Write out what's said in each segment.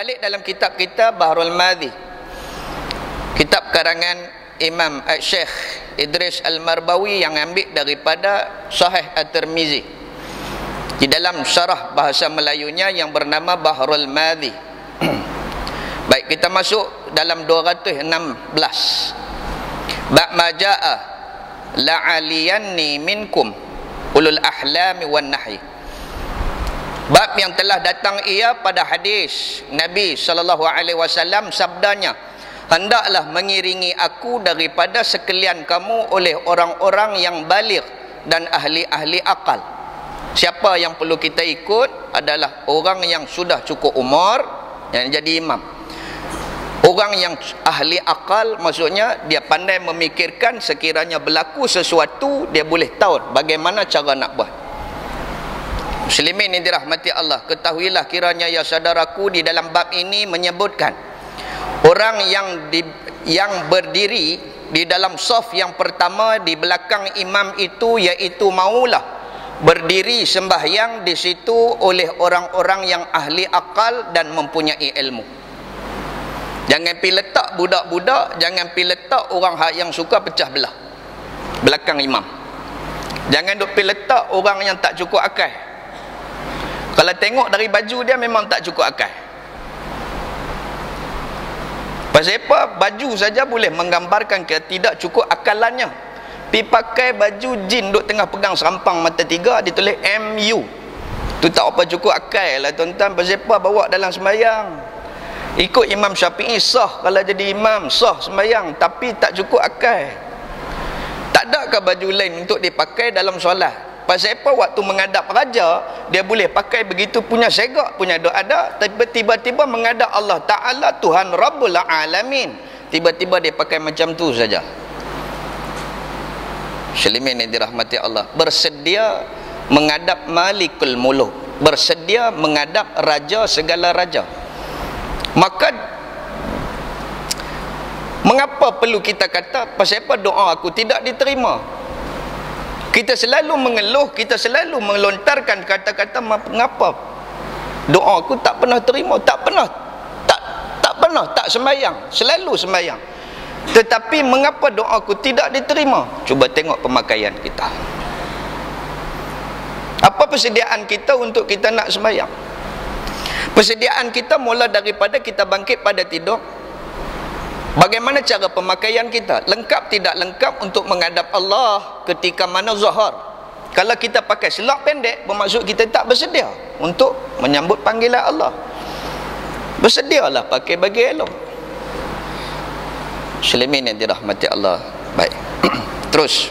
balik dalam kitab kita Bahrul Madhi, kitab karangan Imam Syekh Idris Al-Marbawi yang ambil daripada Sahih At-Tirmizi, di dalam syarah bahasa Melayunya yang bernama Bahrul Madhi. Baik, kita masuk dalam 216. Bab majaa la'aliyanni minkum ulul ahlami wan nahi. Bab yang telah datang ia pada hadis Nabi SAW sabdanya, hendaklah mengiringi aku daripada sekalian kamu oleh orang-orang yang baligh dan ahli-ahli akal. Siapa yang perlu kita ikut adalah orang yang sudah cukup umur yang jadi imam. Orang yang ahli akal, maksudnya dia pandai memikirkan, sekiranya berlaku sesuatu dia boleh tahu bagaimana cara nak buat. Muslimin yang dirahmati Allah, ketahuilah kiranya ya saudaraku, di dalam bab ini menyebutkan orang yang berdiri di dalam saf yang pertama di belakang imam itu, iaitu maulah berdiri sembahyang di situ oleh orang-orang yang ahli akal dan mempunyai ilmu. Jangan pergi letak budak-budak, jangan pergi letak orang yang suka pecah belah belakang imam. Jangan duk pergi letak orang yang tak cukup akal. Kalau tengok dari baju dia memang tak cukup akal. Pasal apa? Baju saja boleh menggambarkan ke tidak cukup akalannya. Pi pakai baju jin duk tengah pegang serampang mata tiga ditulis MU. Tu tak apa cukup akal lah tuan-tuan. Pasal apa? Bawa dalam sembahyang. Ikut Imam Syafi'i sah kalau jadi imam, sah sembahyang, tapi tak cukup akal. Tak adakah baju lain untuk dipakai dalam solat? Pasal apa? Waktu menghadap raja dia boleh pakai begitu punya segak, punya doa ada, tiba-tiba menghadap Allah Ta'ala, Tuhan Rabbul Alamin, tiba-tiba dia pakai macam tu saja. Muslimin yang dirahmati Allah, bersedia menghadap Malikul Muluk, bersedia menghadap raja segala raja. Maka mengapa perlu kita kata pasal apa doa aku tidak diterima? Kita selalu mengeluh, kita selalu melontarkan kata-kata mengapa doa aku tak pernah terima, tak pernah tak sembahyang, selalu sembahyang. Tetapi mengapa doa aku tidak diterima? Cuba tengok pemakaian kita. Apa persediaan kita untuk kita nak sembahyang? Persediaan kita mula daripada kita bangkit pada tidur. Bagaimana cara pemakaian kita? Lengkap tidak lengkap untuk menghadap Allah ketika mana zuhur? Kalau kita pakai selak pendek, bermaksud kita tak bersedia untuk menyambut panggilan Allah. Bersedialah pakai bagi elok. Muslimin yang dirahmati Allah. Baik. Terus.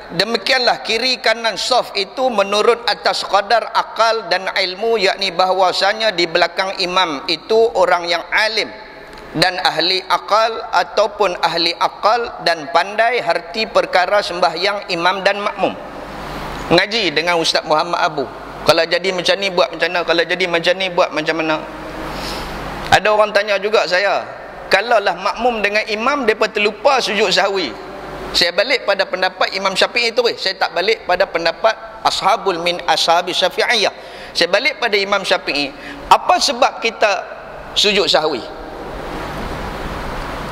Demikianlah kiri kanan saf itu menurut atas qadar akal dan ilmu, yakni bahwasanya di belakang imam itu orang yang alim dan ahli akal ataupun ahli akal dan pandai harti perkara sembahyang imam dan makmum. Ngaji dengan Ustaz Muhammad Abu, kalau jadi macam ni buat macam mana, kalau jadi macam ni buat macam mana. Ada orang tanya juga saya, kalaulah makmum dengan imam mereka terlupa sujud sahwi, saya balik pada pendapat Imam Syafi'i itu, saya tak balik pada pendapat ashabi Syafi'iyah. Saya balik pada Imam Syafi'i. Apa sebab kita sujud sahwi?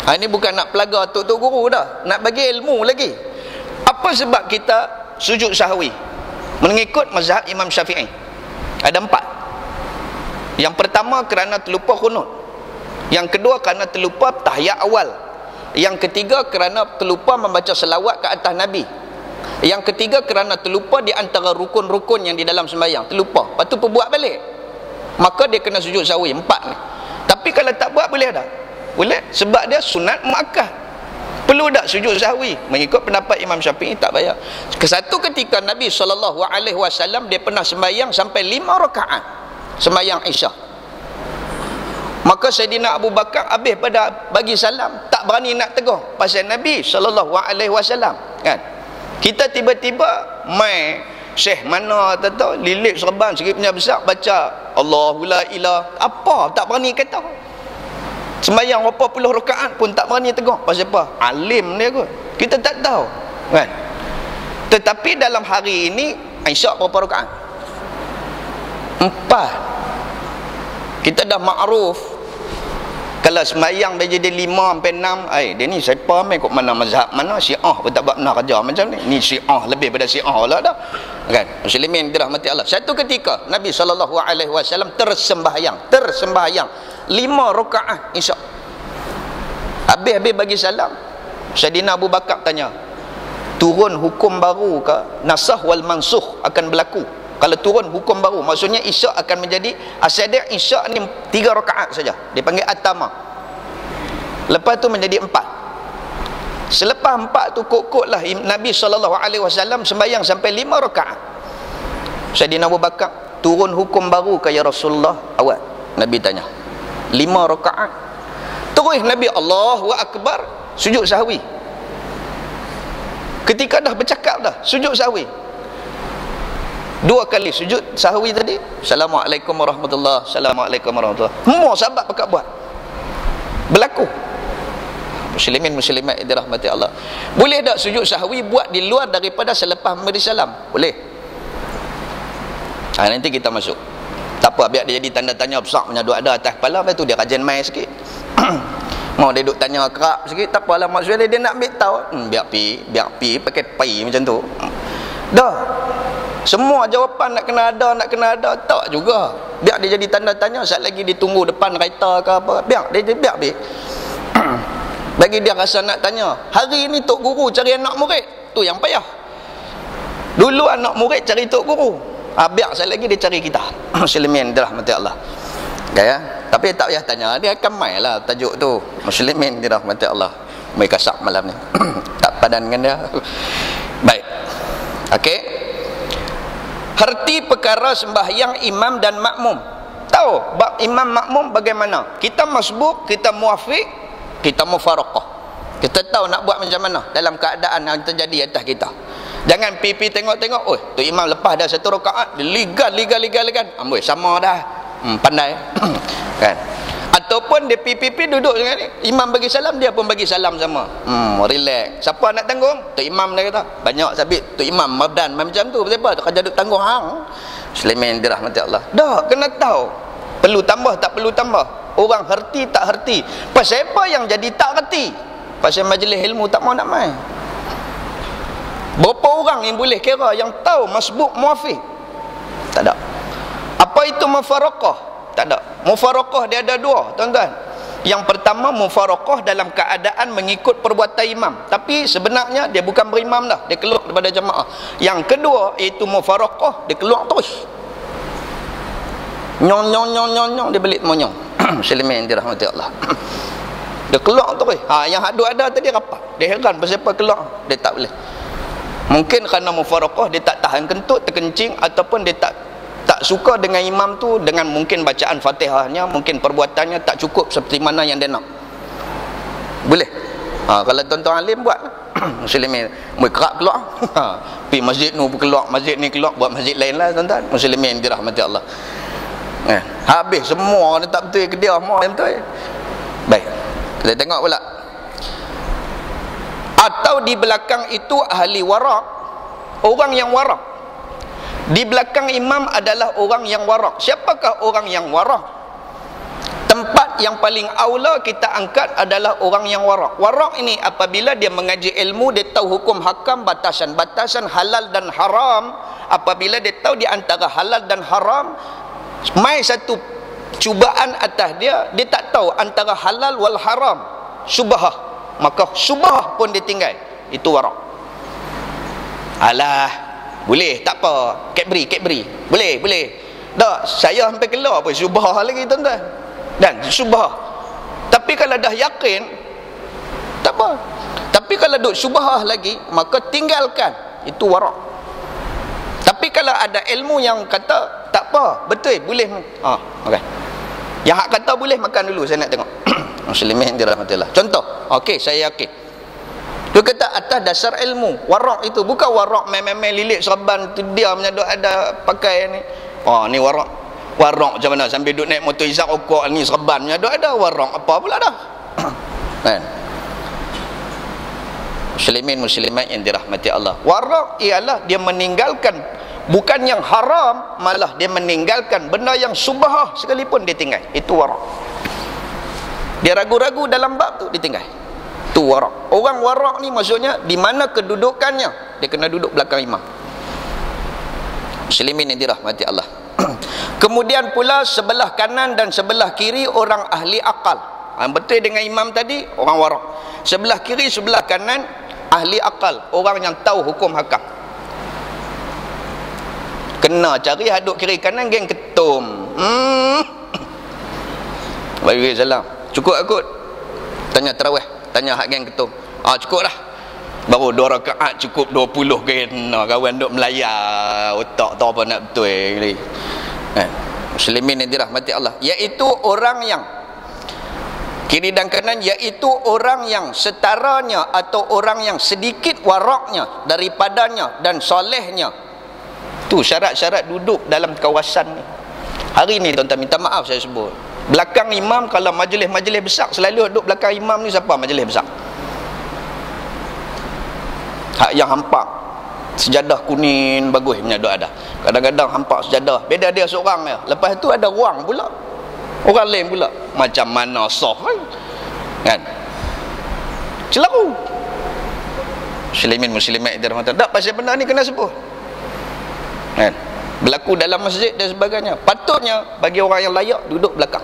Ini bukan nak pelaga tok-tok guru dah, nak bagi ilmu lagi. Apa sebab kita sujud sahwi? Mengikut mazhab Imam Syafi'i ada 4. Yang pertama kerana terlupa qunut. Yang kedua kerana terlupa tahiyat awal. Yang ketiga kerana terlupa membaca selawat ke atas Nabi. Yang ketiga kerana terlupa di antara rukun-rukun yang di dalam sembahyang, terlupa, lepas tu perbuat balik, maka dia kena sujud sahwi. 4 ni. Tapi kalau tak buat boleh tak? Boleh, sebab dia sunat muakkad. Perlu tak sujud sahwi? Mengikut pendapat Imam Syafi'i tak payah. Satu ketika Nabi SAW dia pernah sembahyang sampai 5 rakaat sembahyang Isyak. Maka Sayyidina Abu Bakar habis pada bagi salam, tak berani nak tegur pasal Nabi SAW kan. Kita tiba-tiba mai syekh mana tahu lilit serban sikit punya besar baca Allahu la ilah, apa tak berani kata. Sembahyang berapa puluh rakaat pun tak berani tegur. Pasal apa? Alim dia kot, kita tak tahu kan. Tetapi dalam hari ini Isyak berapa rakaat? 4. Kita dah makruf kalau sembahyang dia jadi 5 sampai 6, dia ni siapa main kok mana mazhab mana, Syiah pun tak buat benar kerja macam ni Syiah lebih pada Syiah lah dah kan. Muslimin dirahmati Allah, satu ketika Nabi SAW tersembahyang 5 rakaat isyak. Habis bagi salam, Sayyidina Abu Bakar tanya, turun hukum baru ke? Nasakh wal mansukh akan berlaku. Kalau turun hukum baru, maksudnya isyak akan menjadi asal dia isyak ni 3 rakaat saja, dipanggil atama. Lepas tu menjadi 4. Selepas 4 tu kok lah Nabi SAW sembahyang sampai 5 rakaat. Sayyidina Abu Bakar, turun hukum baru ke ya Rasulullah? Awal Nabi tanya 5 rakaat. Terus Nabi Allahu Akbar, sujud sahwi. Ketika dah bercakap dah, sujud sahwi 2 kali sujud sahwi tadi. Assalamualaikum warahmatullahi, Assalamualaikum warahmatullahi. Semua sahabat pakat buat. Berlaku. Muslimin muslimat yang dirahmati Allah. Boleh tak sujud sahwi buat di luar daripada selepas memberi salam? Boleh. Nanti kita masuk. Tak apa, biar dia jadi tanda tanya besar punya duk ada atas kepala, lepas tu dia rajin main sikit. Mau dia duk tanya kerap sikit, tak apalah, maksudnya dia nak ambil tahu. Biar pi pakai pai macam tu. Dah. Semua jawapan nak kena ada tak juga. Biar dia jadi tanda tanya, saat lagi dia tunggu depan kereta ke apa, biar bagi dia rasa nak tanya. Hari ni tok guru cari anak murid, tu yang payah. Dulu anak murid cari tok guru, biar saat lagi dia cari kita. Muslimin dirahmati Allah. Ya, tapi tak payah tanya, dia akan main lah tajuk tu. Muslimin dirahmati Allah. Mai kasak malam ni. Tak padan dengan dia. Baik. Okey. Herti perkara sembahyang imam dan makmum. Tahu bab imam makmum bagaimana? Kita masbuk, kita muafiq, kita mufaraqah. Kita tahu nak buat macam mana dalam keadaan yang terjadi atas kita. Jangan pipi tengok-tengok, tu imam lepas dah 1 rakaat, ligan. Amboi sama dah. Pandai. Kan? Ataupun dia pipi duduk dengan ni, imam bagi salam, dia pun bagi salam sama. Relax. Siapa nak tanggung? Tok imam dia kata. Banyak sabit tok imam mabdan macam tu. Sebab tu kerja duk tanggung hang. Muslimin dirahmati Allah. Dah kena tahu. Perlu tambah tak perlu tambah. Orang herti tak herti. Pasal apa yang jadi tak herti? Pasal majlis ilmu tak mau nak main. Berapa orang yang boleh kira yang tahu masbuk muafiq? Tak ada. Apa itu mufaraqah? Tak ada. Mufaraqah dia ada 2, tuan-tuan. Yang pertama, mufaraqah dalam keadaan mengikut perbuatan imam, tapi sebenarnya dia bukan berimam dah, dia keluar daripada jemaah. Yang kedua iaitu mufaraqah, dia keluar terus. Nyong dia balik monyong. Muslimin dirahmati Allah. Dia keluar terus. Yang ada tadi rapat. Dia heran pasal apa keluar. Dia tak boleh. Mungkin kerana mufaraqah dia tak tahan kentut, terkencing, ataupun dia tak suka dengan imam tu, dengan mungkin bacaan Fatihahnya, mungkin perbuatannya tak cukup seperti mana yang dia nak. Boleh. Kalau tuan-tuan alim buat. Muslimin kerap keluar. Pergi masjid nu keluar, masjid ni keluar, buat masjid lain lah tuan-tuan. Muslimin dirahmati Allah. Habis semua dia tak betul ke dia semua dia betul. Baik. Kita tengok pula. Atau di belakang itu ahli warak, orang yang warak. Di belakang imam adalah orang yang warak. Siapakah orang yang warak? Tempat yang paling aula kita angkat adalah orang yang warak. Warak ini apabila dia mengaji ilmu, dia tahu hukum hakam, batasan-batasan halal dan haram. Apabila dia tahu di antara halal dan haram, mai satu cubaan atas dia, dia tak tahu antara halal wal haram, subhah, maka subhah pun dia tinggal. Itu warak. Alah, boleh, tak apa. Cadbury. Boleh. Dah, saya sampai keluar pun subhah lagi tuan-tuan. Dan subhah. Tapi kalau dah yakin, tak apa. Tapi kalau duk subhah lagi, maka tinggalkan. Itu warak. Tapi kalau ada ilmu yang kata tak apa, betul, boleh. Okey. Yang hak kata boleh, makan dulu, saya nak tengok. Muslimin dirahmatillah. Contoh, okey, saya yakin. Dia kata atas dasar ilmu. Warak itu bukan warak main-main lilit serban tu, dia punya ada pakai ni. Ni warak. Warak macam mana sambil duduk naik motor isap rokok ni serban punya ada warak apa pula dah. Kan? Muslimin muslimat yang dirahmati Allah. Warak ialah dia meninggalkan bukan yang haram, malah dia meninggalkan benda yang subhah sekalipun dia tinggal. Itu warak. Dia ragu-ragu dalam bab tu, dia tinggal. Itu warak. Orang warak ni maksudnya di mana kedudukannya, dia kena duduk belakang imam. Muslimin yang dirahmati Allah. Kemudian pula sebelah kanan dan sebelah kiri orang ahli akal. Betul dengan imam tadi, orang warak. Sebelah kiri, sebelah kanan ahli akal, orang yang tahu hukum hakam. Kena cari hadut kiri kanan geng ketum. Bagi salam. Cukup akut. Tanya tarawih, tanya hak geng ketum. Cukup dah. Baru 2 rakaat cukup 20 kena kawan duk melayar otak tahu apa nak betul ni. Muslimin yang dirahmati Allah, iaitu orang yang kiri dan kanan, iaitu orang yang setaranya atau orang yang sedikit waraknya daripadanya dan solehnya. Tu syarat-syarat duduk dalam kawasan ni. Hari ni tuan-tuan, minta maaf saya sebut, belakang imam, kalau majlis-majlis besar selalu duduk belakang imam ni siapa majlis besar? Hak yang hampak sejadah kuning bagus punya duk ada. Kadang-kadang hampak sejadah, beda dia seorang dia. Lepas tu ada ruang pula, orang lain pula. Macam mana soft kan? Celaru. Muslimin muslimat itu rahmat. Tak pasal benda ni kena sebut. Kan? Berlaku dalam masjid dan sebagainya. Patutnya bagi orang yang layak duduk belakang.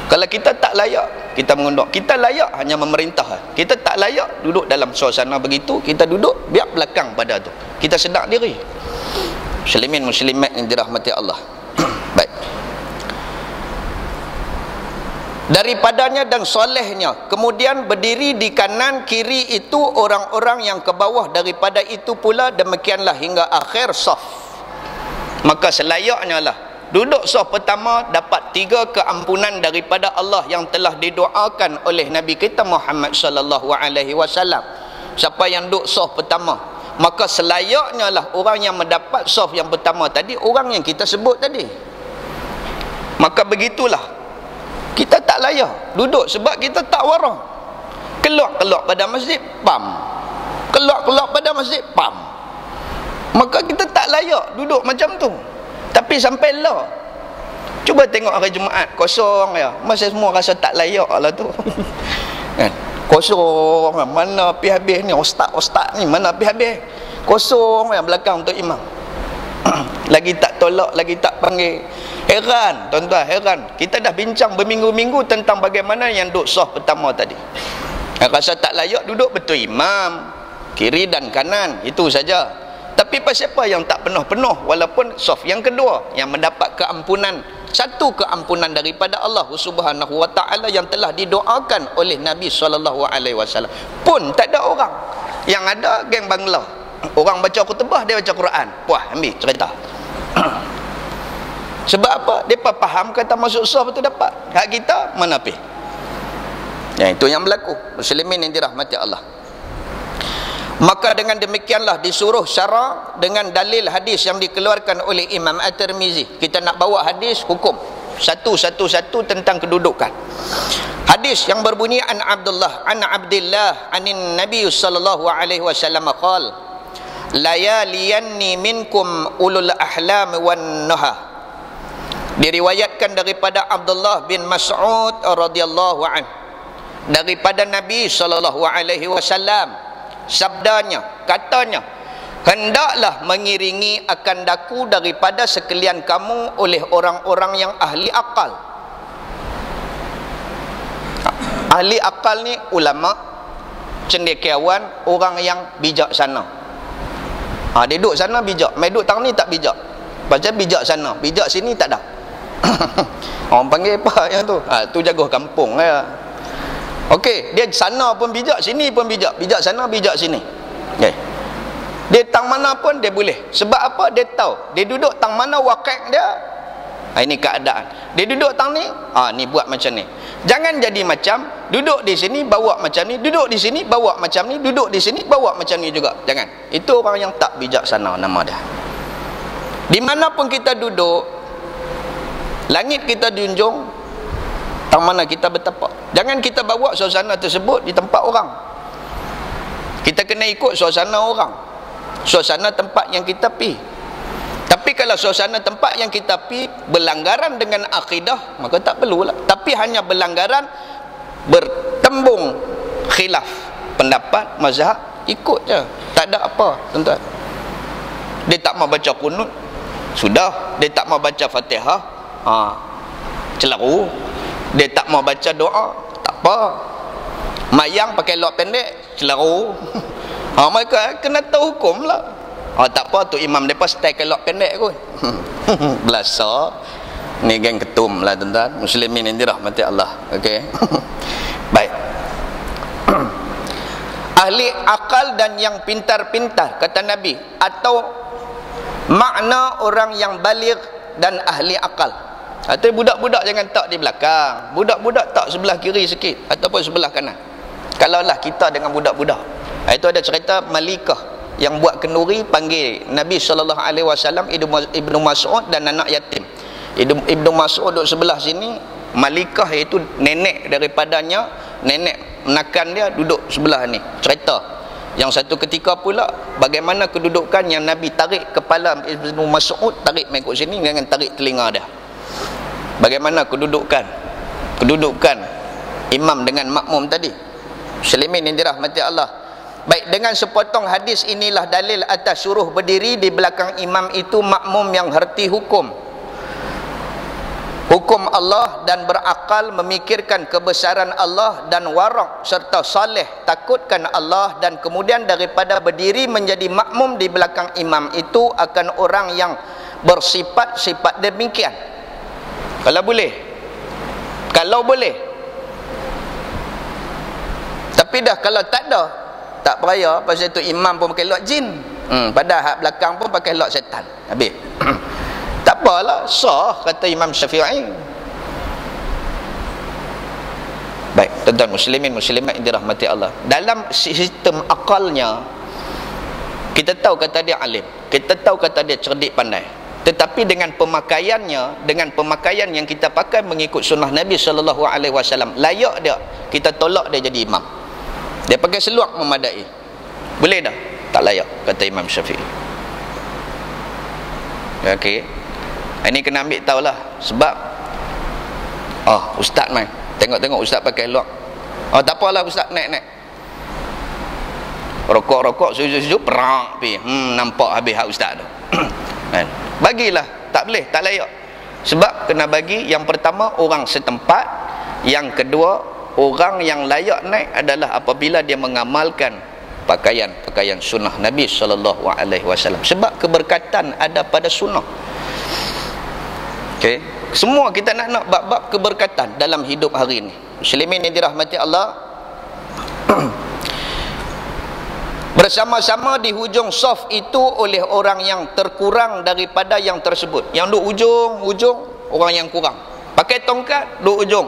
Kalau kita tak layak, kita mengundang. Kita layak hanya memerintah. Kita tak layak duduk dalam suasana begitu, kita duduk biar belakang pada tu. Kita sedar diri. Muslimin muslimat yang dirahmati Allah. Baik. Daripadanya dan solehnya, kemudian berdiri di kanan kiri itu orang-orang yang ke bawah daripada itu pula, demikianlah hingga akhir saf. Maka selayaknya lah duduk saf pertama dapat 3 keampunan daripada Allah yang telah didoakan oleh Nabi kita Muhammad sallallahu alaihi wasallam. Siapa yang duduk saf pertama, maka selayaknya lah orang yang mendapat saf yang pertama tadi, orang yang kita sebut tadi. Maka begitulah, kita tak layak duduk sebab kita tak warang. Keluar-keluar pada masjid, pam. Keluar-keluar pada masjid, pam. Maka kita tak layak duduk macam tu. Tapi sampai lah, cuba tengok hari Jumaat kosong ya, masa semua rasa tak layak lah tu. Kan? Kosong, mana pergi habis ni, ustaz-ustaz ni mana pergi habis. Kosong ya belakang untuk imam. Lagi tak tolak, lagi tak panggil. Heran tuan-tuan, heran. Kita dah bincang berminggu-minggu tentang bagaimana yang duduk saf pertama tadi. Rasa tak layak duduk betul imam, kiri dan kanan, itu saja. Tapi siapa yang tak penuh-penuh walaupun saf yang kedua yang mendapat keampunan, satu keampunan daripada Allah Subhanahu wa taala yang telah didoakan oleh Nabi sallallahu alaihi wasallam, pun tak ada orang. Yang ada geng Bangla. Orang baca khutbah, dia baca Quran. Puah, ambil cerita. Sebab apa? Depa faham kata masuk saf itu dapat. Hak kita mana pi? Ya, itu yang berlaku. Muslimin yang dirahmati Allah. Maka dengan demikianlah disuruh syara dengan dalil hadis yang dikeluarkan oleh Imam At-Tirmizi. Kita nak bawa hadis hukum satu-satu tentang kedudukan. Hadis yang berbunyi an Abdullah anin Nabi sallallahu alaihi wasallam qala layaliyanni minkum ulul ahlam wan nuha. Diriwayatkan daripada Abdullah bin Mas'ud radhiyallahu an, daripada Nabi sallallahu alaihi wasallam, sabdanya, katanya, hendaklah mengiringi akan daku daripada sekalian kamu oleh orang-orang yang ahli akal. Ahli akal ni ulama, cendekiawan, orang yang bijaksana. Dia duduk sana bijak, mai duduk tang ni tak bijak. Pasal bijak sana, bijak sini tak ada. Orang panggil apa yang tu? Tu jago kampung ya. Okey, dia sana pun bijak, sini pun bijak. Bijak sana, bijak sini. Okay. Dia tang mana pun dia boleh. Sebab apa? Dia tahu. Dia duduk tang mana wakil dia. Ini keadaan. Dia duduk tang ni, ni buat macam ni. Jangan jadi macam duduk di sini bawa macam ni, duduk di sini bawa macam ni, duduk di sini bawa macam ni juga. Jangan. Itu orang yang tak bijaksana nama dia. Di mana pun kita duduk, langit kita junjung, tang mana kita bertapak. Jangan kita bawa suasana tersebut di tempat orang. Kita kena ikut suasana orang, suasana tempat yang kita pergi. kalau suasana tempat yang kita pergi berlanggaran dengan akidah, maka tak perlulah. Tapi hanya berlanggaran bertembung khilaf pendapat mazhab, ikut je, tak ada apa tuan-tuan. Dia tak mau baca kunut, sudah. Dia tak mau baca Fatihah, celaru. Dia tak mau baca doa, tak apa. Mayang pakai lok pendek, celaru. Mereka kena tahu hukum lah. Tak apa tu imam mereka stay ke lok pendek kot. Belasa. Ni geng ketum lah tuan-tuan. Muslimin yang dirahmati Allah. Okey. Baik. Ahli akal dan yang pintar-pintar, kata Nabi, atau makna orang yang baligh dan ahli akal. Atau budak-budak jangan tak di belakang. Budak-budak tak sebelah kiri sikit ataupun sebelah kanan. Kalaulah kita dengan budak-budak. Itu ada cerita Malikah yang buat kenduri panggil Nabi SAW, Ibnu Mas'ud dan anak yatim. Ibnu Mas'ud duduk sebelah sini, Malikah iaitu nenek daripadanya, nenek menakan dia duduk sebelah ni. Cerita yang satu ketika pula bagaimana kedudukan yang Nabi tarik kepala Ibnu Mas'ud, tarik mengikut sini dengan tarik telinga dia. Bagaimana kedudukan imam dengan makmum tadi. Muslimin yang dirahmati Allah. Baik, dengan sepotong hadis inilah dalil atas suruh berdiri di belakang imam itu makmum yang herti hukum Allah dan berakal, memikirkan kebesaran Allah dan warak serta saleh, takutkan Allah, dan kemudian daripada berdiri menjadi makmum di belakang imam itu akan orang yang bersifat-sifat demikian. Kalau boleh. Tapi dah kalau tak ada, tak peraya. Pasal itu imam pun pakai lok jin, padahal hak belakang pun pakai lok setan. Habis. Tak apalah, sah kata Imam Syafi'i. Baik, tuan-tuan muslimin muslimat yang dirahmati Allah, dalam sistem akalnya kita tahu kata dia alim, kita tahu kata dia cerdik pandai, tetapi dengan pemakaiannya, dengan pemakaian yang kita pakai mengikut sunnah Nabi SAW, layak dia kita tolak dia jadi imam. Dia pakai seluar memadai, boleh dah? Tak layak kata Imam Syafi'i. Okey, ini kena ambil tahulah. Sebab ustaz mai tengok ustaz pakai luar, tak apalah ustaz, naik rokok sujud perak pi, nampak habis hak ustaz tu. Kan, bagilah. Tak boleh, tak layak. Sebab kena bagi yang pertama orang setempat, yang kedua orang yang layak naik adalah apabila dia mengamalkan pakaian sunnah Nabi SAW. Sebab keberkatan ada pada sunnah. Okey, semua kita nak bab-bab keberkatan dalam hidup hari ini. Muslimin yang dirahmati Allah, bersama-sama di hujung saf itu oleh orang yang terkurang daripada yang tersebut. Yang duk ujung orang yang kurang, pakai tongkat duk ujung,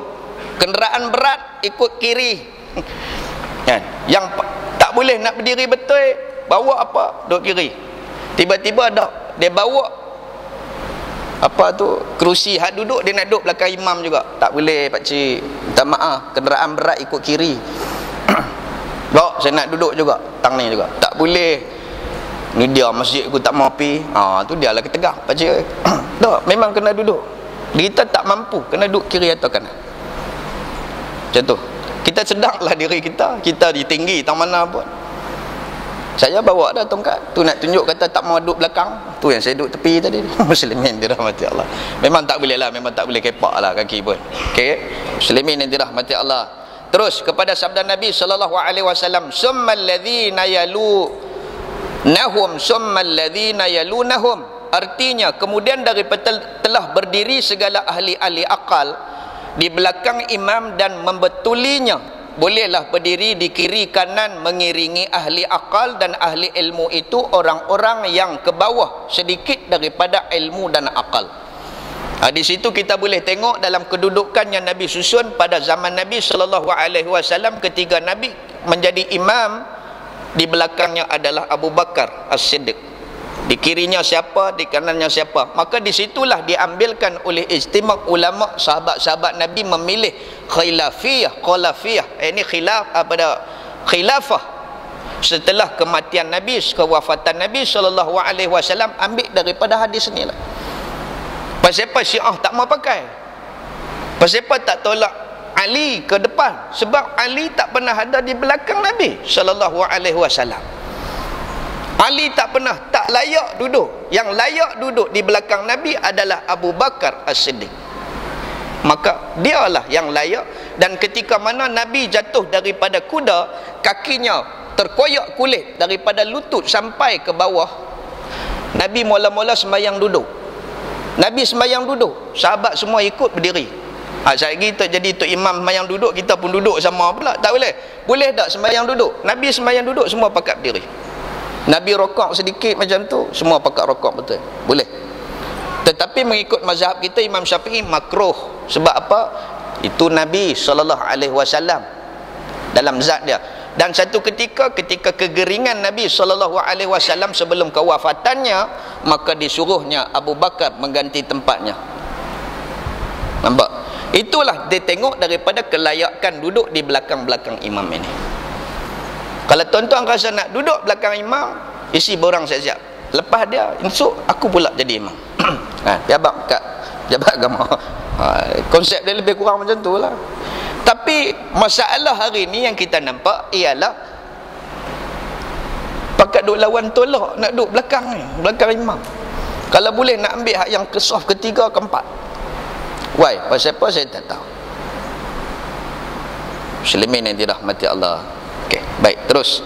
kenderaan berat ikut kiri. Kan, yang tak boleh nak berdiri betul, bawa apa duk kiri. Tiba-tiba dia bawa kerusi hak duduk, dia nak duduk belakang imam juga. Tak boleh pak cik, minta maaf, kenderaan berat ikut kiri. Dok, saya nak duduk juga tang ni juga. Tak boleh. Ni dia masjid aku tak mau pi. Tu dia lah ketegak pak cik. Dok, memang kena duduk. Kita tak mampu, kena duduk kiri atau kanan. Macam tu. Kita sedanglah diri kita ditinggi tang mana pun. Saya bawa dah tongkat tu, nak tunjuk kata tak mau duduk belakang tu, yang saya duduk tepi tadi. Muslimin dirahmati Allah, memang tak boleh lah, memang tak boleh kepak lah kaki pun. Okey, muslimin yang dirahmati Allah. Terus kepada sabda Nabi SAW, summal ladzina yalunahum summal ladzina yalunahum, artinya kemudian daripada telah berdiri segala ahli-ahli akal di belakang imam dan membetulinya, bolehlah berdiri di kiri kanan mengiringi ahli akal dan ahli ilmu itu orang-orang yang ke bawah sedikit daripada ilmu dan akal. Di situ kita boleh tengok dalam kedudukan yang Nabi susun pada zaman Nabi SAW, ketika Nabi menjadi imam, di belakangnya adalah Abu Bakar As-Siddiq, di kirinya siapa, di kanannya siapa. Maka disitulah diambilkan oleh ijtima' ulama, sahabat-sahabat Nabi memilih khilafiyah. Ini khilafah setelah kematian Nabi, kewafatan Nabi SAW, ambil daripada hadis ni lah. Pasal apa Syiah tak mau pakai? Pasal apa tak tolak Ali ke depan? Sebab Ali tak pernah ada di belakang Nabi sallallahu alaihi wasallam. Ali tak pernah, tak layak duduk. Yang layak duduk di belakang Nabi adalah Abu Bakar As-Siddiq. Maka dialah yang layak. Dan ketika mana Nabi jatuh daripada kuda, kakinya terkoyak kulit daripada lutut sampai ke bawah, Nabi mula-mula sembahyang duduk. Nabi sembahyang duduk, sahabat semua ikut berdiri. Saya kita jadi tu imam sembahyang duduk, kita pun duduk sama pula. Tak boleh. Boleh tak sembahyang duduk? Nabi sembahyang duduk, semua pakat berdiri. Nabi rokok sedikit macam tu, semua pakat rokok betul. Boleh. Tetapi mengikut mazhab kita Imam Syafi'i makruh. Sebab apa? Itu Nabi SAW dalam zat dia. Dan satu ketika kegeringan Nabi SAW sebelum kewafatannya, maka disuruhnya Abu Bakar mengganti tempatnya. Nampak? Itulah dia tengok daripada kelayakan duduk di belakang-belakang imam ini. Kalau tuan-tuan rasa nak duduk belakang imam, isi borang siap-siap. Lepas dia, insuk aku pula jadi imam. Pejabat agama. Konsep dia lebih kurang macam tu lah. Tapi masalah hari ni yang kita nampak ialah pakat duk lawan tolak nak duduk belakang ni, belakang imam. Kalau boleh nak ambil hak yang kesaf ketiga, keempat. Why? Pasal apa saya tak tahu. Muslimin yang dirahmati Allah. Okey, baik, terus.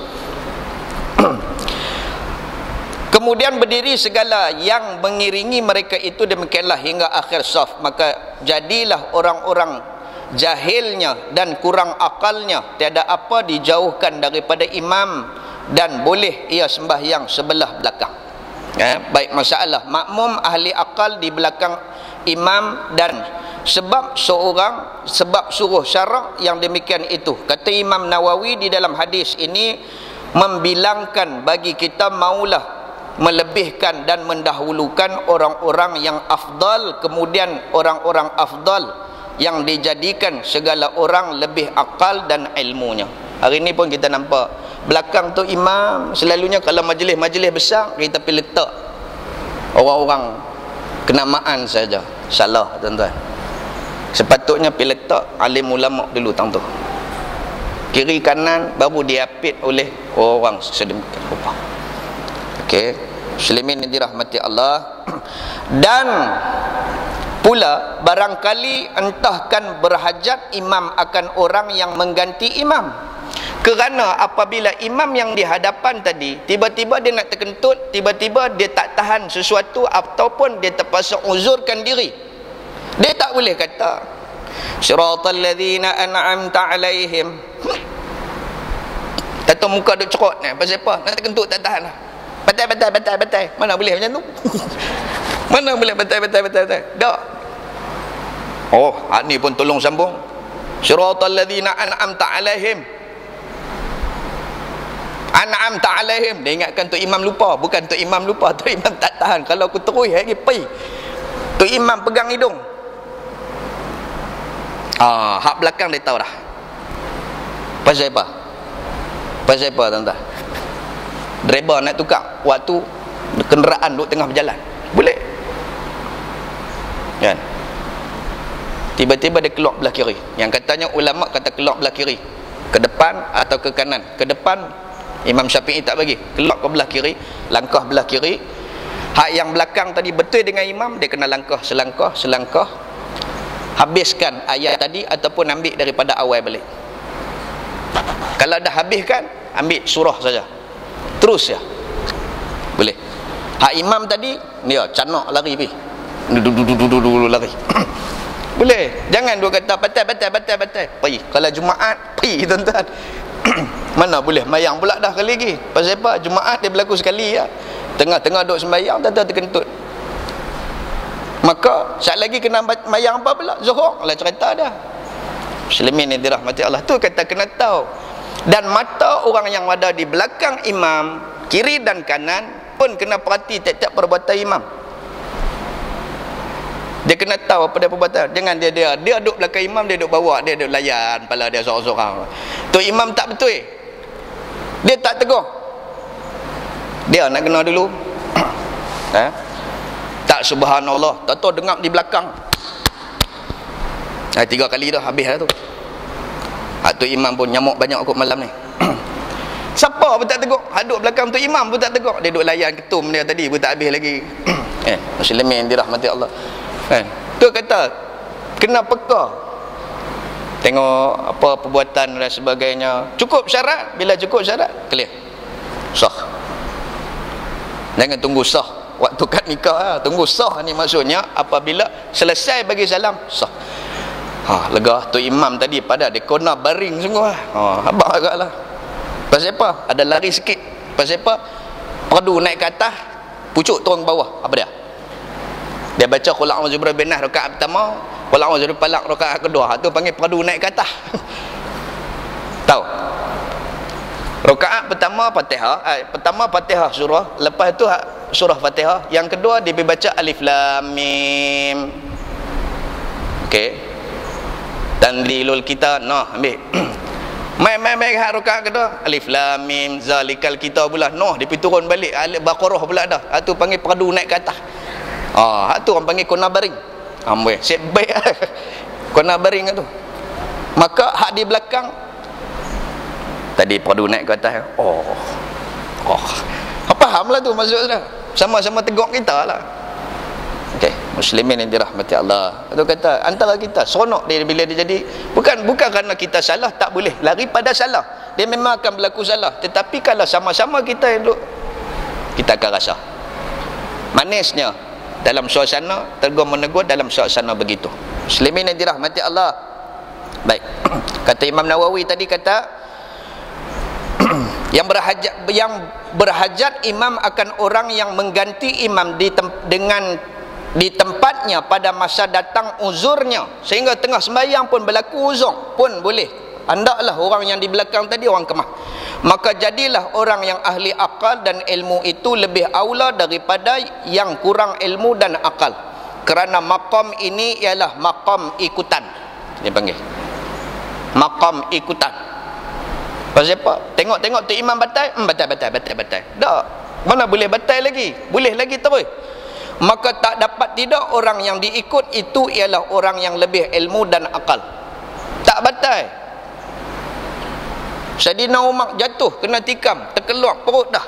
Kemudian berdiri segala yang mengiringi mereka itu, demikianlah hingga akhir saf. Maka jadilah orang-orang jahilnya dan kurang akalnya tiada apa dijauhkan daripada imam, dan boleh ia sembahyang sebelah belakang. Baik masalah makmum ahli akal di belakang imam, dan sebab suruh syarak yang demikian itu. Kata Imam Nawawi di dalam hadis ini membilangkan bagi kita maulah melebihkan dan mendahulukan orang-orang yang afdal, kemudian orang-orang afdal yang dijadikan segala orang lebih akal dan ilmunya. Hari ni pun kita nampak belakang tu imam, selalunya kalau majlis-majlis besar kita pergi letak orang-orang kenamaan saja. Salah tuan-tuan. Sepatutnya pergi letak alim ulama dulu tang tu. Kiri kanan baru diapit oleh orang sedemikian rupa. Okey, muslimin yang dirahmati Allah. Dan pula barangkali entahkan berhajat imam akan orang yang mengganti imam. Kerana apabila imam yang di hadapan tadi tiba-tiba dia nak terkentut, tiba-tiba dia tak tahan sesuatu ataupun dia terpaksa uzurkan diri, dia tak boleh kata siratal ladzina an'amta alaihim. Tato muka duk cerot ni pasal apa? Nak terkentut tak tahan lah. Batai. Mana boleh macam tu? Mana boleh batai. Tak. Oh, ni pun tolong sambung. Siratal ladzina an'amta alaihim. An'amta alaihim. Dia ingatkan tu imam lupa. Bukan tu imam lupa, tu imam tak tahan. Kalau aku terus lagi pi. Tu imam pegang hidung. Hak belakang dia tahu dah. Pasal apa? Pasal apa tuan-tuan? Driver nak tukar waktu kenderaan duduk tengah berjalan, boleh kan? Tiba-tiba dia keluar belah kiri. Yang katanya ulama kata keluar belah kiri, ke depan atau ke kanan. Ke depan Imam Syafi'i tak bagi, keluar ke belah kiri, langkah belah kiri. Hak yang belakang tadi betul dengan imam, dia kena langkah selangkah, habiskan ayat tadi ataupun ambil daripada awal balik. Kalau dah habiskan, ambil surah saja, terus ya, boleh. Hak imam tadi dia canak lari pi, dulu lari. Boleh. Jangan dua kata batai. Pergi. Kalau Jumaat pergi tuan-tuan. Mana boleh mayang pula dah kali lagi. Pasal apa? Jumaat dia berlaku sekali ya. Tengah-tengah duduk sembahyang tuan-tuan terkentut. Maka saat lagi kena mayang apa pula? Zuhur lah cerita dah. Muslimin yang dirahmati Allah, tu kata kena tahu. Dan mata orang yang ada di belakang imam, kiri dan kanan pun kena perhati tiap-tiap perbuatan imam. Dia kena tahu apa dia perbuatan. Jangan dia duduk belakang imam, dia duduk bawa, dia duduk layan kepala dia seorang-seorang. Tu imam tak betul, dia tak tegur, dia nak kena dulu. Tak Tak subhanallah, tak tahu dengar di belakang. 3 kali dah habis dah tu. Tu imam pun nyamuk banyak kot malam ni. Siapa pun tak tegur, haduk belakang tu imam pun tak tegur. Dia duk layan ketum dia tadi pun tak habis lagi. Muslimin dirahmati Allah. Kan? Tu kata kena peka. Tengok apa perbuatan dan sebagainya. Cukup syarat, bila cukup syarat clear. Sah. Jangan tunggu sah waktu kad nikah lah. Tunggu sah ni maksudnya apabila selesai bagi salam sah. Lega tu imam tadi pada dia kena baring sungguh lah. Abang agaklah. Pasal apa? Ada lari sikit. Pasal apa? Perdu naik ke atas, pucuk turun ke bawah. Apa dia? Dia baca qul a'udzu birabbin nas rakaat pertama, qul a'udzu birabbil falaq rakaat kedua. Tu panggil perdu naik ke atas. Tahu? Rakaat pertama Fatihah, pertama Fatihah surah, lepas tu surah Fatihah, yang kedua dia baca alif lam mim. Okey. Tanzilul kitab, nah ambil. Mai hak rakaat kedua alif lam mim zalikal kitab pula. Noh dia pergi turun balik alif baqarah pula dah. Tu panggil perdu naik ke atas. Hak tu orang panggil kona baring. Amboi, sip baik. Kona baring tu. Maka hak di belakang tadi perdu naik ke atas. Fahamlah tu maksud dia. Sama-sama tegur kita lah. Okey, muslimin yang dirahmati Allah. Itu kata antara kita seronok dia bila dia jadi bukan kerana kita salah tak boleh lari pada salah. Dia memang akan berlaku salah, tetapi kalau sama-sama kita yang duduk, kita akan rasa manisnya dalam suasana tegur menegur dalam suasana begitu. Muslimin yang dirahmati Allah. Baik. Kata Imam Nawawi tadi kata yang berhajat imam akan orang yang mengganti imam di tempatnya pada masa datang uzurnya, sehingga tengah sembahyang pun berlaku uzur pun boleh. Hendaklah orang yang di belakang tadi orang kemah. Maka jadilah orang yang ahli akal dan ilmu itu lebih aula daripada yang kurang ilmu dan akal, kerana maqam ini ialah maqam ikutan. Dia panggil maqam ikutan. Pasal apa? Tengok tu imam batal, batal. Tak. Mana boleh batal lagi? Boleh lagi terus. Maka tak dapat tidak orang yang diikut itu ialah orang yang lebih ilmu dan akal. Tak batal. Saidina Umar jatuh kena tikam, terkeluar perut dah.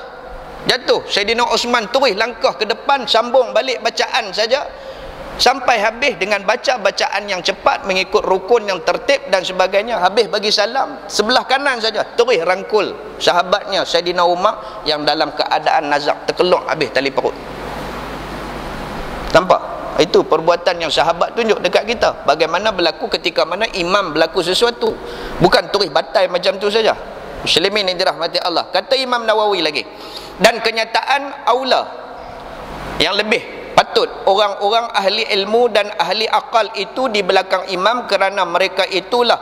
Jatuh. Saidina Osman terus langkah ke depan, sambung balik bacaan saja sampai habis dengan baca bacaan yang cepat mengikut rukun yang tertib dan sebagainya. Habis bagi salam, sebelah kanan saja terus rangkul sahabatnya Saidina Umar yang dalam keadaan nazak, terkeluar habis tali perut. Nampak? Itu perbuatan yang sahabat tunjuk dekat kita. Bagaimana berlaku ketika mana imam berlaku sesuatu, bukan terus batal macam tu saja. Muslimin yang dirahmati Allah. Kata Imam Nawawi lagi, dan kenyataan aula yang lebih patut orang-orang ahli ilmu dan ahli akal itu di belakang imam, kerana mereka itulah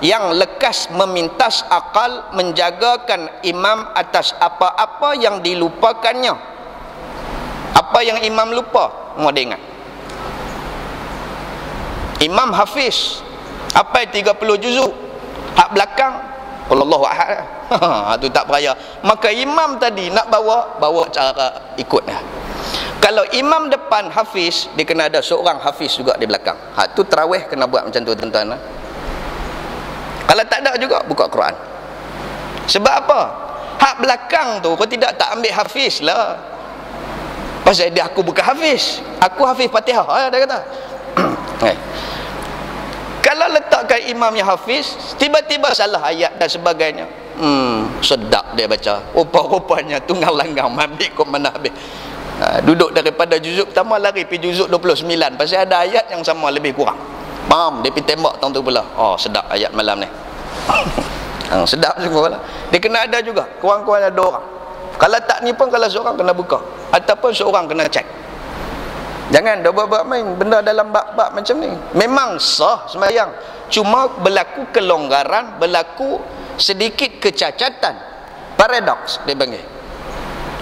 yang lekas memintas akal menjagakan imam atas apa-apa yang dilupakannya. Apa yang imam lupa, mau dia ingat. Imam hafiz apa 30 juzuk, hak belakang Allahu ahad. Tu tak peraya. Maka imam tadi nak bawa cara ikutnya. Kalau imam depan hafiz, dia kena ada seorang hafiz juga di belakang. Tu tarawih kena buat macam tu tuan-tuan. Kalau tak ada juga buka Quran. Sebab apa? Hak belakang tu kau tidak tak ambil hafiz lah. Pasal dia aku bukan hafiz. Aku hafiz Fatihah. Dia kata. Kalau letakkan imam yang hafiz, tiba-tiba salah ayat dan sebagainya. Sedap dia baca. Rupa-rupanya tunggal langgang mabik kau mana habis. Duduk daripada juzuk pertama lari pergi juzuk 29 pasal ada ayat yang sama lebih kurang. Bam, dia pergi tembak tahun tu pula. Sedap ayat malam ni. Sedap sungguh lah. Dia kena ada juga. Kurang-kurang ada orang. Kalau tak ni pun, kalau seorang kena buka, ataupun seorang kena cek. Jangan dah buat main benda dalam bab-bab macam ni. Memang sah sembahyang, cuma berlaku kelonggaran, berlaku sedikit kecacatan, paradoks dia panggil.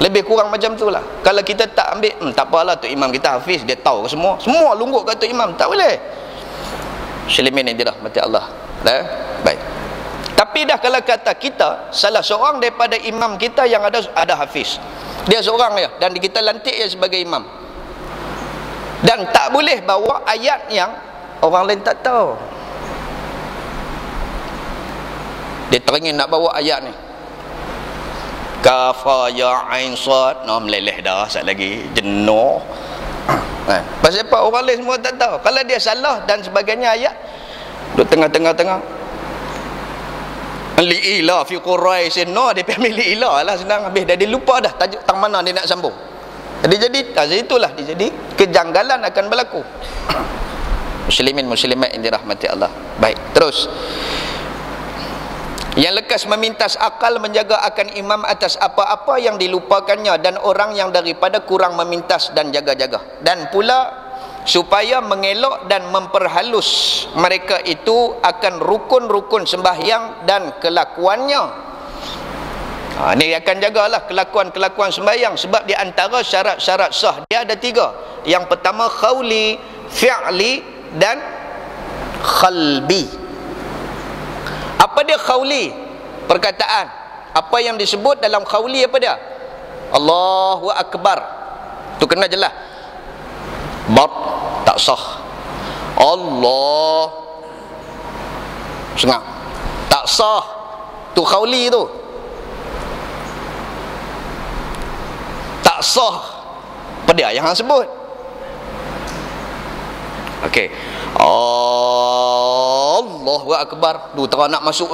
Lebih kurang macam tu lah. Kalau kita tak ambil, tak apalah tu imam kita hafiz, dia tahu semua lungguk kat tu imam, tak boleh. Muslimin yang dirahmati Allah. Baik. Tapi dah kalau kata kita salah seorang daripada imam kita yang ada hafiz, dia seorang ya, dan kita lantik dia sebagai imam. Dan tak boleh bawa ayat yang orang lain tak tahu. Dia teringin nak bawa ayat ni, kafa ya ain sad, nak meleleh dah sat lagi, jenuh. Pasal apa? Orang lain semua tak tahu. Kalau dia salah dan sebagainya ayat, duduk tengah-tengah li'ilah fi Quraish, no, dia pergi li'ilah lah, senang habis dah, dia lupa dah tajuk tang mana dia nak sambung. Jadi itulah dia jadi kejanggalan akan berlaku. Muslimin muslimat yang dirahmati Allah. Baik, terus. Yang lekas memintas akal menjaga akan imam atas apa-apa yang dilupakannya, dan orang yang daripada kurang memintas dan jaga-jaga, dan pula supaya mengelak dan memperhalus mereka itu akan rukun-rukun sembahyang dan kelakuannya. Ini akan jagalah kelakuan-kelakuan sembahyang, sebab di antara syarat-syarat sah dia ada 3. Yang pertama qauli, fi'li dan qalbi. Apa dia qauli? Perkataan. Apa yang disebut dalam qauli apa dia? Allahu Akbar. Tu kena jelas. Tak sah. Allah senang, tak sah. Tu qauli tu tak sah. Apa dia yang hang sebut? Okey, Allahu Akbar. Tu terang nak masuk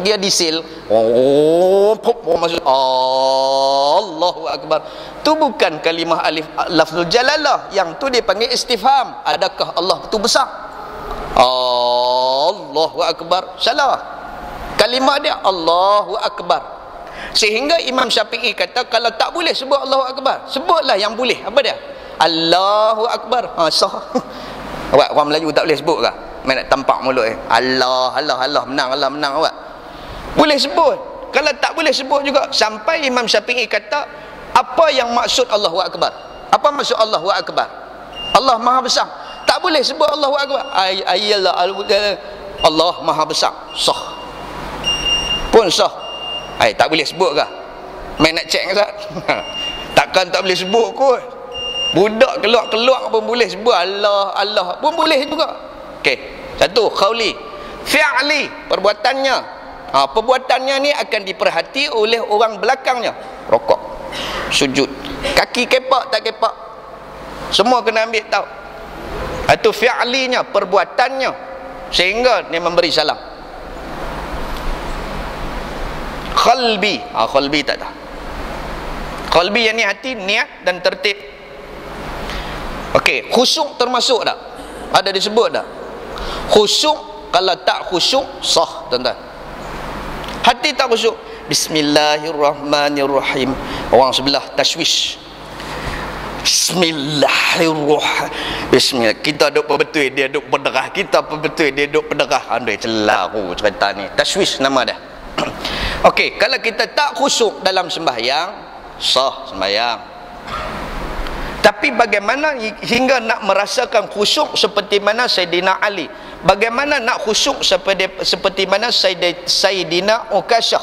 dia disil. Masuk Allahu Akbar. Tu bukan kalimah alif lafzul jalalah, yang tu dia panggil istifham. Adakah Allah tu besar? Allahu Akbar. Salah. Kalimah dia Allahu Akbar. Sehingga Imam Syafi'i kata kalau tak boleh sebut Allahu Akbar, sebutlah yang boleh. Apa dia? Allahu Akbar. Sah. Awak orang Melayu tak boleh sebut ke? Main nak tampak mulut Allah menang, Allah menang awak. Boleh sebut. Kalau tak boleh sebut juga, sampai Imam Syafi'i kata apa yang maksud Allahu Akbar? Apa maksud Allahu Akbar? Allah Maha Besar. Tak boleh sebut Allahu Akbar. Allah Maha Besar. Sah. Pun sah. Tak boleh sebut ke? Main nak cek ke tak? Takkan tak boleh sebut kot. Budak keluar-keluar pun boleh sebut Allah pun boleh juga. Okey. Satu, qauli. Fi'li, perbuatannya. Perbuatannya ni akan diperhati oleh orang belakangnya. Rokok, sujud, kaki kepak tak kepak, semua kena ambil tahu. Itu fi'linya, perbuatannya, sehingga dia memberi salam. Qalbi, qalbi tak tahu. Qalbi yang ni hati, niat dan tertib. Okey, khusyuk termasuk tak? Ada disebut tak? Khusyuk, kalau tak khusyuk sah, tuan-tuan. Hati tak khusyuk, Bismillahirrahmanirrahim, orang sebelah tashwish. Bismillah. Kita duk berbetul, dia duk berderah. Kita berbetul, dia duk berderah. Andai celaru cerita ni. Tashwish nama dia. Okey, kalau kita tak khusyuk dalam sembahyang, sah sembahyang. Tapi bagaimana hingga nak merasakan khusyuk seperti mana Sayyidina Ali? Bagaimana nak khusyuk seperti mana Sayyidina Ukasyah,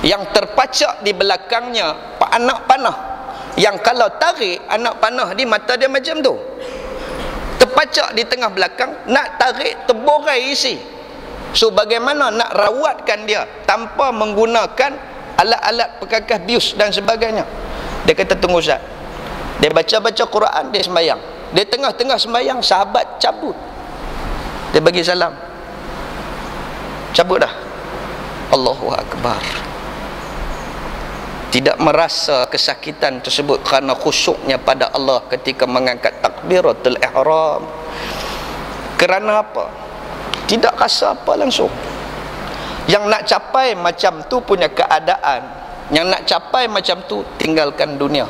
yang terpacak di belakangnya anak panah, yang kalau tarik anak panah di mata dia macam tu, terpacak di tengah belakang, nak tarik terborai isi. So bagaimana nak rawatkan dia tanpa menggunakan alat-alat pekakas bius dan sebagainya? Dia kata tunggu Ustaz, dia baca-baca Quran, dia sembahyang, dia tengah-tengah sembahyang, sahabat cabut, dia bagi salam, cabut dah. Allahu Akbar. Tidak merasa kesakitan tersebut kerana khusyuknya pada Allah ketika mengangkat takbiratul ihram. Kerana apa? Tidak rasa apa langsung. Yang nak capai macam tu punya keadaan, yang nak capai macam tu, tinggalkan dunia.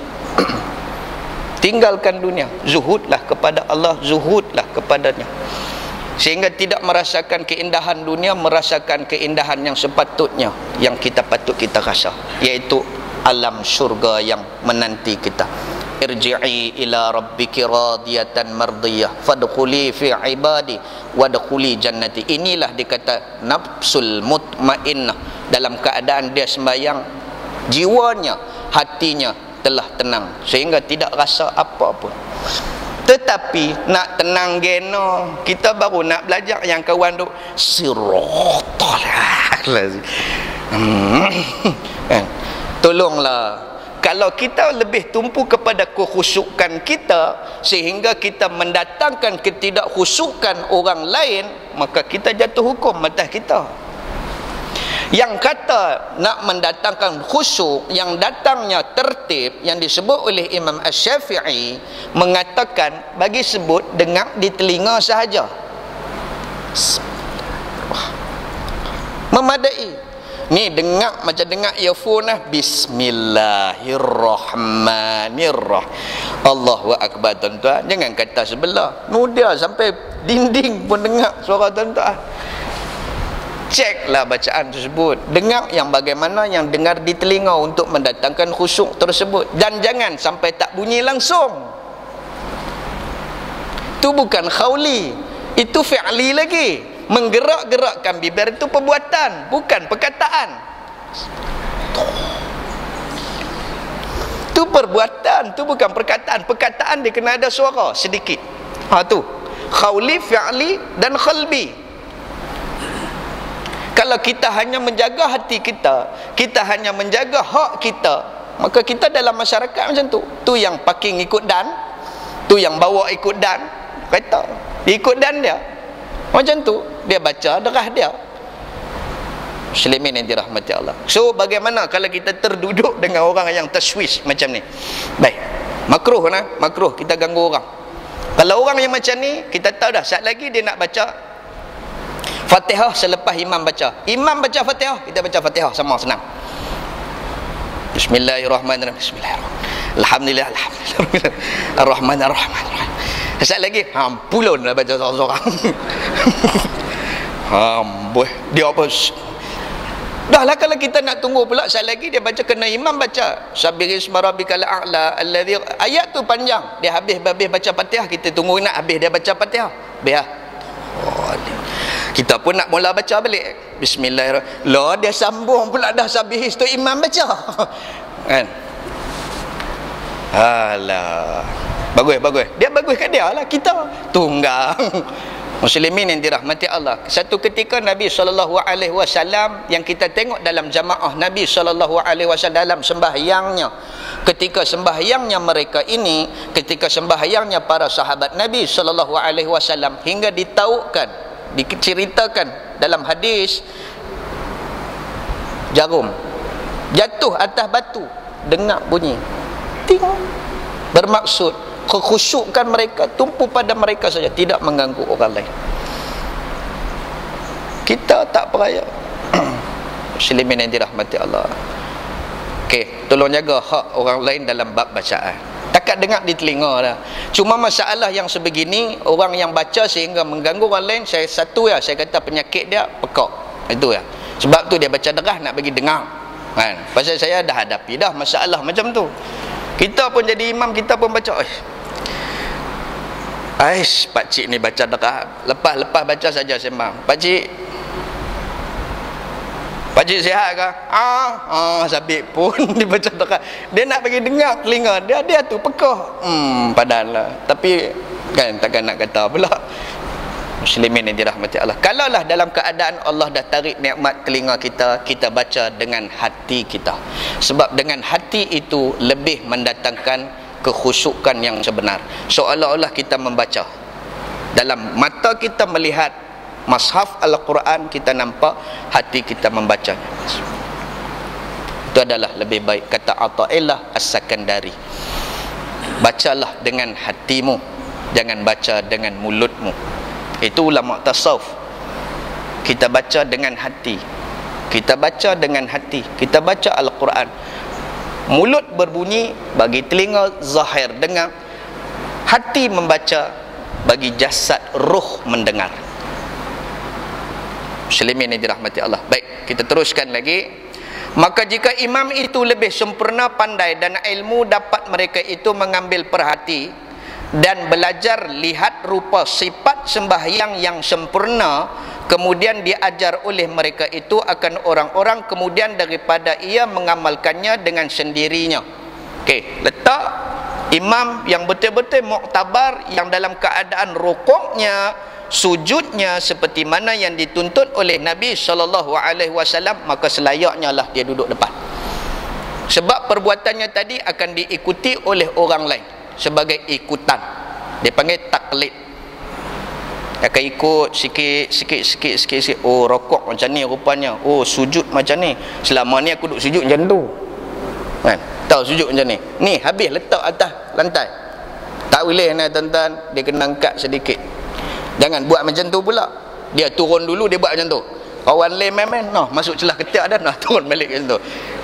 Tinggalkan dunia, zuhudlah kepada Allah, zuhudlah kepadanya, sehingga tidak merasakan keindahan dunia, merasakan keindahan yang sepatutnya, yang kita patut kita rasa, iaitu alam syurga yang menanti kita. Irji'i ila rabbiki radiyatan mardiyah fadkhuli fi ibadi wadkhuli jannati. Inilah dikata nafsul mutmainnah, dalam keadaan dia sembahyang, jiwanya, hatinya telah tenang sehingga tidak rasa apa pun. Tetapi nak tenang geno, kita baru nak belajar yang kawan tu siratal lazim. Tolonglah, kalau kita lebih tumpu kepada kekhusyukan kita sehingga kita mendatangkan ketidakkhusyukan orang lain, maka kita jatuh hukum atas kita. Yang kata nak mendatangkan khusyuk, yang datangnya tertib, yang disebut oleh Imam Asy-Syafi'i, mengatakan bagi sebut dengar di telinga sahaja, memadai. Ni dengar macam dengar earphone lah. Bismillahirrahmanirrahim. Allahu akbar tuan-tuan. Jangan kata sebelah, mudah sampai dinding pun dengar suara tuan-tuan. Ceklah bacaan tersebut, dengar yang bagaimana yang dengar di telinga untuk mendatangkan khusyuk tersebut, dan jangan sampai tak bunyi langsung. Itu bukan khauli, itu fi'li lagi. Menggerak-gerakkan bibir itu perbuatan, bukan perkataan. Itu perbuatan, itu bukan perkataan. Perkataan dia kena ada suara sedikit. Tu khauli, fi'li dan qalbi. Kalau kita hanya menjaga hati kita, kita hanya menjaga hak kita, maka kita dalam masyarakat macam tu. Tu yang parking ikut dan, tu yang bawa ikut dan, kata ikut dan dia. Macam tu, dia baca darah dia. Muslimin yang dirahmati Allah. So bagaimana kalau kita terduduk dengan orang yang taswis macam ni? Baik, makruh lah, makruh kita ganggu orang. Kalau orang yang macam ni, kita tahu dah saat lagi dia nak baca Fatihah selepas imam baca. Imam baca Fatihah, kita baca Fatihah sama, senang. Bismillahirrahmanirrahim. Bismillahirrahmanirrahim. Alhamdulillah, alhamdulillah. Ar-Rahmanir-Rahim. Sekali lagi, pulun lah baca seorang-seorang. Dia apa? Dah lah, kalau kita nak tunggu pula sekali lagi dia baca, kena imam baca. Sabbihisma rabbikal a'la alladhi, ayat tu panjang. Dia habis baca Fatihah, kita tunggu nak habis dia baca Fatihah. Biar. Kita pun nak mula baca balik. Bismillahirrahmanirrahim. Lah dia sambung pula dah sabihis tu imam baca. Kan? Alah. Bagus. Dia bagus kat dia lah, kita tunggang. Muslimin yang dirahmati Allah. Satu ketika Nabi SAW yang kita tengok dalam jamaah Nabi SAW dalam sembahyangnya, ketika sembahyangnya mereka ini, ketika sembahyangnya para sahabat Nabi SAW, hingga ditaukan, diceritakan dalam hadis, jarum jatuh atas batu, dengar bunyi ting, bermaksud kekhusyukan mereka tumpu pada mereka saja, tidak mengganggu orang lain. Kita tak peraya. Muslimin yang dirahmati Allah. Okey, tolong jaga hak orang lain dalam bab bacaan. Takat dengar di telinga dah. Cuma masalah yang sebegini, orang yang baca sehingga mengganggu orang lain, saya kata penyakit dia pekak. Itu ya. Sebab tu dia baca derah nak bagi dengar. Kan? Pasal saya dah hadapi dah masalah macam tu. Kita pun jadi imam, kita pun baca. Pak cik ni baca derah. Lepas baca saja sembang. Pak cik sihat ke? Sabit pun dia baca derah. Dia nak bagi dengar telinga dia tu pekah. Padahal tapi kan takkan nak kata pula. Muslimin yang dirahmati Allah. Kalaulah dalam keadaan Allah dah tarik nikmat telinga kita, kita baca dengan hati kita. Sebab dengan hati itu lebih mendatangkan kekhusyukan yang sebenar. Seolah-olah kita membaca. Dalam mata kita melihat Mashaf Al-Quran, kita nampak hati kita membaca. Itu adalah lebih baik. Kata Athaillah As-Sakandari, bacalah dengan hatimu, jangan baca dengan mulutmu. Itu ulama tasawuf. Kita baca dengan hati, kita baca dengan hati, kita baca Al-Quran. Mulut berbunyi bagi telinga zahir dengar, hati membaca bagi jasad ruh mendengar. Muslimin yang dirahmati Allah. Baik, kita teruskan lagi. Maka jika imam itu lebih sempurna pandai dan ilmu dapat mereka itu mengambil perhati dan belajar lihat rupa sifat sembahyang yang sempurna, kemudian diajar oleh mereka itu akan orang-orang, kemudian daripada ia mengamalkannya dengan sendirinya. Okey, letak imam yang betul-betul muktabar, yang dalam keadaan rukuknya, sujudnya seperti mana yang dituntut oleh Nabi SAW, maka selayaknya lah dia duduk depan. Sebab perbuatannya tadi akan diikuti oleh orang lain sebagai ikutan. Dia panggil taklid. Dia akan ikut sikit. Oh, rokok macam ni rupanya. Oh, sujud macam ni. Selama ni aku duduk sujud macam tu. Kan? Tahu sujud macam ni. Ni habis letak atas lantai. Tak boleh nak tuan-tuan, dia kena angkat sedikit. Jangan buat macam tu pula. Dia turun dulu, dia buat macam tu. Kawan lain main-main, noh, masuk celah ketiak dah, noh, turun balik macam tu.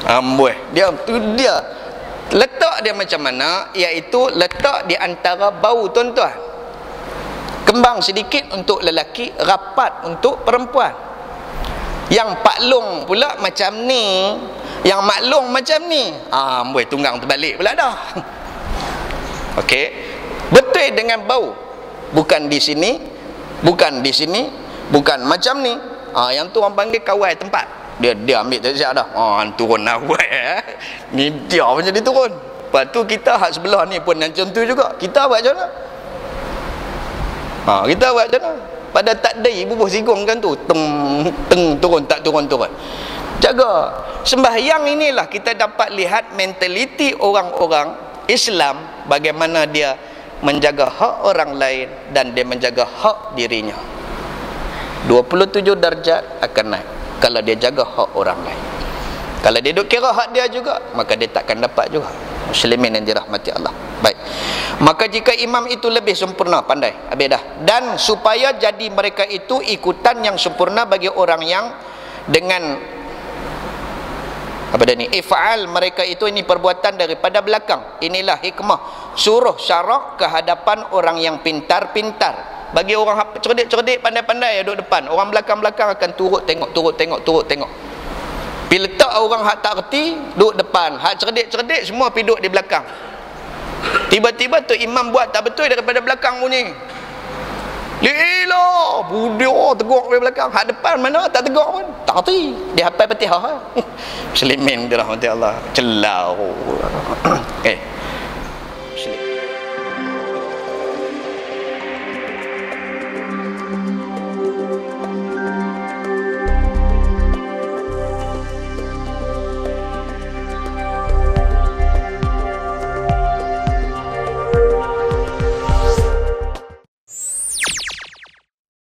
Amboi, dia letak dia macam mana, iaitu letak di antara bau tuan-tuan. Kembang sedikit untuk lelaki, rapat untuk perempuan. Yang paklong pula macam ni, yang maklong macam ni. Amboi, tunggang terbalik pula dah. Okey. Betul dengan bau. Bukan di sini, bukan di sini, bukan macam ni. Yang tu orang panggil kawai tempat. Dia ambil tak siap dah. Turun nak buat ni dia macam dia turun. Lepas tu kita hak sebelah ni pun macam tu juga. Kita buat macam mana? Kita buat macam mana? Pada takdir bubuh sigong kan tu, teng turun tak turun. Jaga sembahyang. Inilah kita dapat lihat mentaliti orang-orang Islam, bagaimana dia menjaga hak orang lain dan dia menjaga hak dirinya. 27 darjat akan naik kalau dia jaga hak orang lain. Kalau dia duk kira hak dia juga, maka dia takkan dapat juga. Muslimin yang dirahmati Allah. Baik. Maka jika imam itu lebih sempurna, pandai, habis dah. Dan supaya jadi mereka itu ikutan yang sempurna bagi orang yang dengan apa dah ni, if'al mereka itu, ini perbuatan daripada belakang. Inilah hikmah suruh syarak ke hadapan orang yang pintar-pintar. Bagi orang cerdik-cerdik, pandai-pandai duduk depan, orang belakang-belakang akan turut tengok. Bila letak orang hak tak reti duduk depan, hak cerdik-cerdik semua pergi duduk di belakang. Tiba-tiba tu imam buat tak betul daripada belakang bunyi. Lila, budio teguk dari belakang. Hak depan mana tak teguk pun. Tak reti. Dia hafal Fatihah. Muslimin dirahmati Allah. Celau.